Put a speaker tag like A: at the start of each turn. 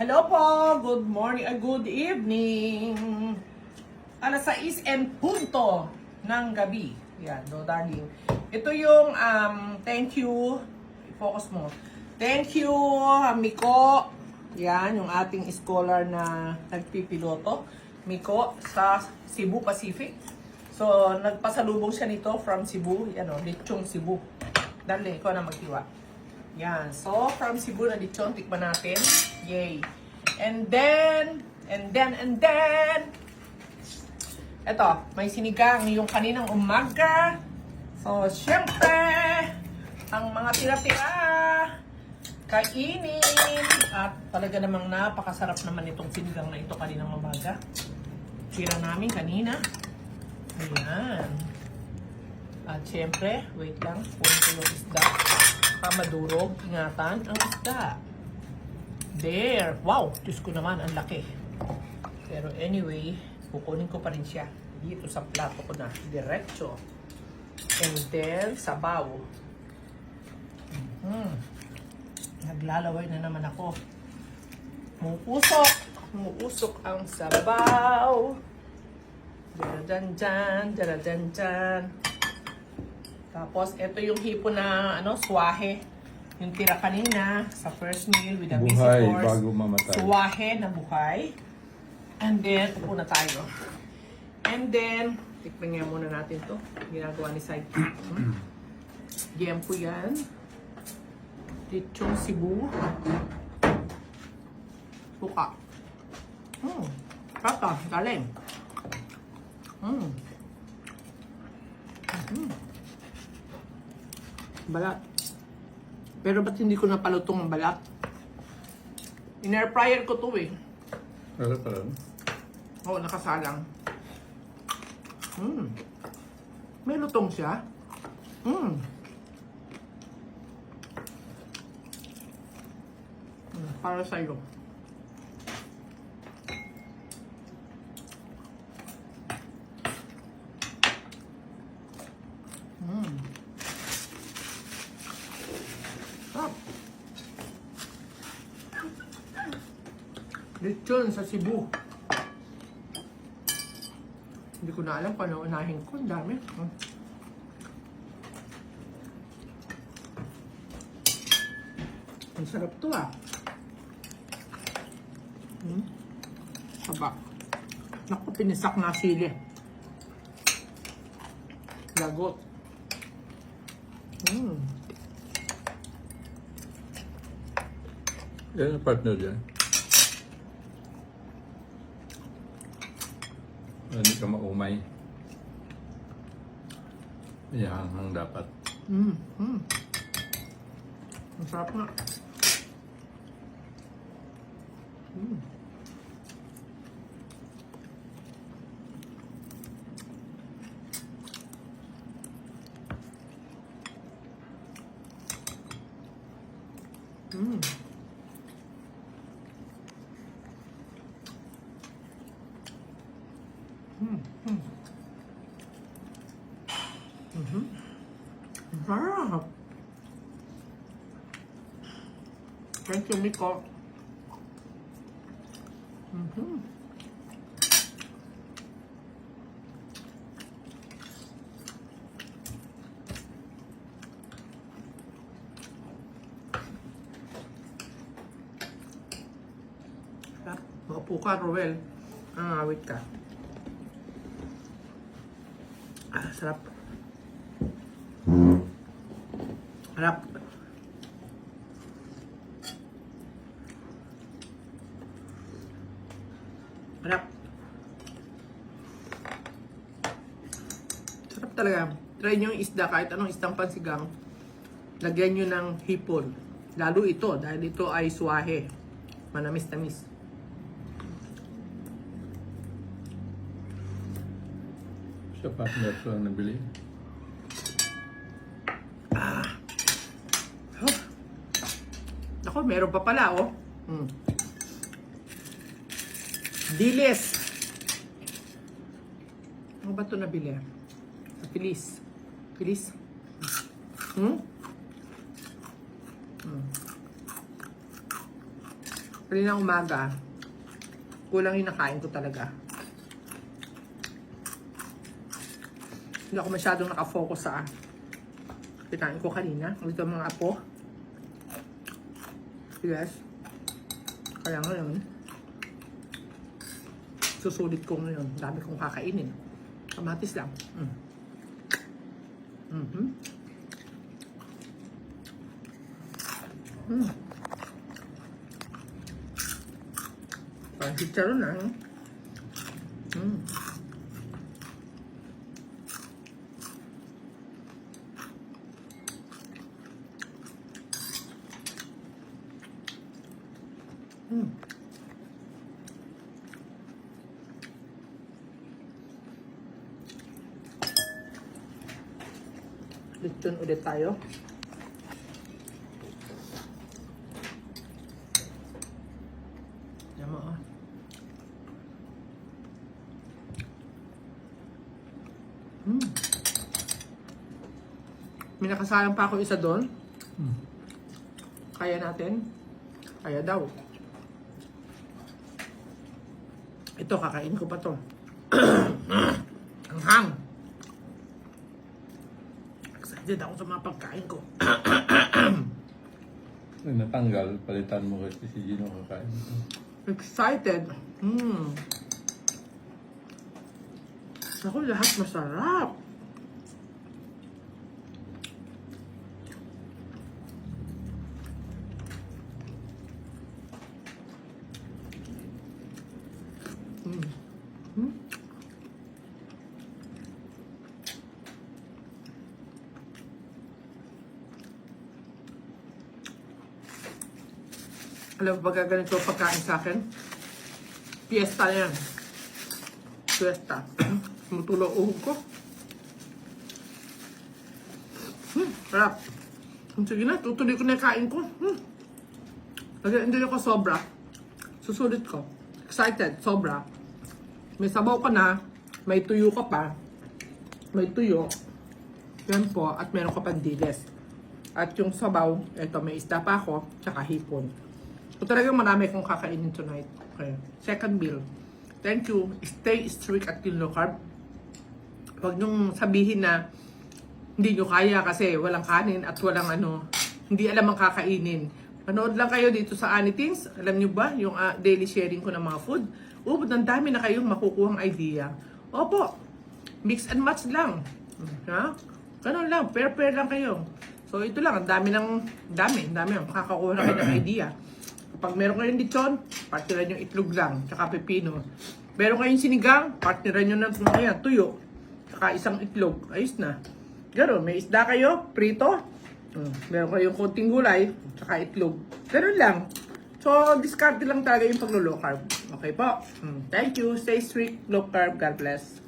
A: Hello po, good morning, good evening. Alas 6 and punto ng gabi. Yan, no, darling. Ito yung thank you. I-focus mo. Thank you, Miko. Yan, yung ating scholar na nagpipiloto. Miko sa Cebu Pacific. So, nagpasalubong siya nito from Cebu. Yan o, Lechong Cebu. Darling, ikaw na maghiwa. Yan. So, from Cebu na lechon, tikman natin. Yay. And then, eto, may sinigang yung kaninang umaga. So, syempre, ang mga tira-tira, kainin. At talaga namang napakasarap naman itong sinigang na ito kaninang umaga. Tira namin kanina. Ayan. At syempre, wait lang, punin ko yung isda. Madurog, ingatan ang isda. There! Wow! Diyos ko naman, ang laki. Pero anyway, kukunin ko pa rin siya. Dito sa plato ko na. Diretso. And then, sabaw. Naglalaway na naman ako. Muusok ang sabaw. Daradanjan, daradanjan. Tapos, ito yung hipo na, swahe. Yung tira kanina sa first meal with a busy
B: Buhay
A: course.
B: bago mamatay.
A: Swahe na buhay. And then, upo na tayo. And then, tikman nga muna natin to. Ginagawa ni Sidekick. Giempo yan. Lechong Cebu. Suka. Pata, galing. Balat. Pero ba't hindi ko napalutong ang balat? In-air fryer ko to eh.
B: Ano pa rin?
A: Oo, nakasalang. May lutong siya. Para sa'yo. Lechon sa Cebu. Hindi ko na alam kung ano unahin ko. Ang dami. Ang sarap to ah. Saba. Naku, pinisak na sili. Lagot.
B: Yan ang partner dyan. Hindi ka maumay. Yan ang dapat.
A: Ang sarap nga. Sarap. Thank you, Miko. Maupo ka, Roel. Awit ka. Sarap. Sarap. Sarap. Sarap talaga. Try nyo yung isda, kahit anong isdang pansigang. Lagyan nyo ng hipon. Lalo ito, dahil ito ay swahe. Manamis-tamis.
B: Sa partner ko lang nabili.
A: Ako, meron pa pala, oh. Dilis. Ano ba ito nabili? Pilis. Pilis. Kanina umaga, kulang yung nakain ko talaga. Hindi ako masyadong nakafocus sa kinain ko kanina. Ito mga apo. Yes. Kaya ngayon, susulit ko ngayon. Dami kong kakainin. Kamatis lang. Parang chicharon na. Lechon ulit tayo. Yan mo, oh. May nakasalang pa ako isa doon. Kaya natin. Kaya daw. Ito, kakain ko pa to. Ang hang. Excited ako sa mga pagkain ko.
B: Natanggal, palitan mo kasi si Gino kakain.
A: Excited. Ako, lahat masarap. Alam mo ba ganito pagkain sa akin? Fiesta na yan. Fiesta. Mutulo uhog ko. Sarap. Sige na, tutuloy ko na yung kain ko. Hindi ako sobra. Susulit ko. Excited, sobra. May sabaw ka na. May tuyo ka pa. May tuyo. Yan po. At meron ka pang diles. At yung sabaw, eto may isda pa ako. Tsaka hipon. So talagang marami kong kakainin tonight. Okay. Second meal. Thank you. Stay strict at low carb. Huwag niyong sabihin na hindi nyo kaya kasi walang kanin at walang hindi alam ang kakainin. Manood lang kayo dito sa Anythings. Alam nyo ba, yung daily sharing ko ng mga food. Ang dami na kayong makukuhang idea. Opo, mix and match lang. Ha? Ganun lang, pair lang kayo. So ito lang, ang dami ng makakakuha na kayo ng idea. Kapag meron kayong lechon, partiran yung itlog lang, tsaka pepino. Meron kayong sinigang, partiran nyo ng tuyo, tsaka isang itlog. Ayos na. Gano'n, may isda kayo, prito. Meron kayong konting gulay, tsaka itlog. Gano'n lang. So, discard lang talaga yung paglo-low carb. Okay po. Thank you. Stay strict, low carb. God bless.